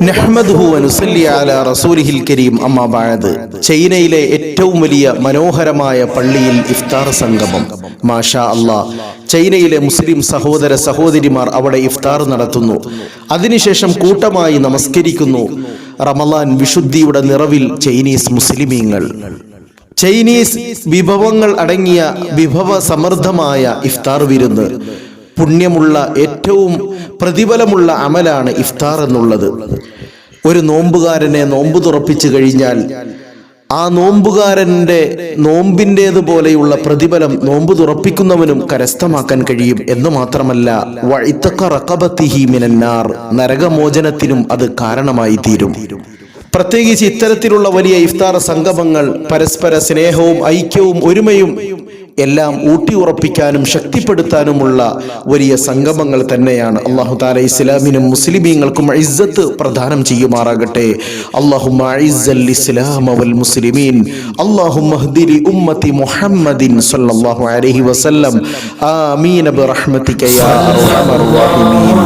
നഹ്മദുഹു വനുസല്ലി അലാ റസൂലിഹിൽ കരീം. അമ്മാ ബഅദ്. ചൈനയിലെ ഏറ്റവും വലിയ മനോഹരമായ പള്ളിയിൽ ഇഫ്താർ സംഗമം. മാഷാ അല്ലാഹ്. ചൈനയിലെ മുസ്ലിം സഹോദര സഹോദരിമാർ അവിടെ ഇഫ്താർ നടത്തുന്നു. അതിനുശേഷം കൂട്ടമായി നമസ്കരിക്കുന്നു. റമളാൻ വിശുദ്ധിയുടെ നിറവിൽ ചൈനീസ് മുസ്ലിമീങ്ങൾ ചൈനീസ് വിഭവങ്ങൾ അടങ്ങിയ വിഭവ സമൃദ്ധമായ ഇഫ്താർ വിരുന്ന്. പുണ്യമുള്ള ഏറ്റവും പ്രതിഫലമുള്ള അമലാണ് ഇഫ്താർ എന്നുള്ളത്. ഒരു നോമ്പുകാരനെ നോമ്പ് തുറപ്പിച്ചു കഴിഞ്ഞാൽ ആ നോമ്പുകാരൻ്റെ നോമ്പിൻ്റേതുപോലെയുള്ള പ്രതിഫലം നോമ്പ് തുറപ്പിക്കുന്നവനും കരസ്ഥമാക്കാൻ കഴിയും എന്ന് മാത്രമല്ല, വഇതഖ റഖബതിഹി മിനന്നാർ, നരകമോചനത്തിനും അത് കാരണമായി തീരും. പ്രത്യേകിച്ച് ഇത്തരത്തിലുള്ള വലിയ ഇഫ്താർ സംഗമങ്ങൾ പരസ്പര സ്നേഹവും ഐക്യവും ഒരുമയും എല്ലാം ഊട്ടിയുറപ്പിക്കാനും ശക്തിപ്പെടുത്താനുമുള്ള വലിയ സംഗമങ്ങൾ തന്നെയാണ്. അല്ലാഹു തആല ഇസ്ലാമിനും മുസ്ലിമീങ്ങൾക്കും ഇസ്സത്ത് പ്രദാനം ചെയ്യുമാറാകട്ടെ. അല്ലാഹുമ്മ അഇസ്സൽ ഇസ്ലാമ വൽ മുസ്ലിമീൻ. അല്ലാഹുമ്മ ഹ്ദി ഉമ്മത്തി മുഹമ്മദിൻ സ്വല്ലല്ലാഹു അലൈഹി വസല്ലം. ആമീൻ ബിറഹ്മതിക യാ അർഹമർ റഹീമീൻ.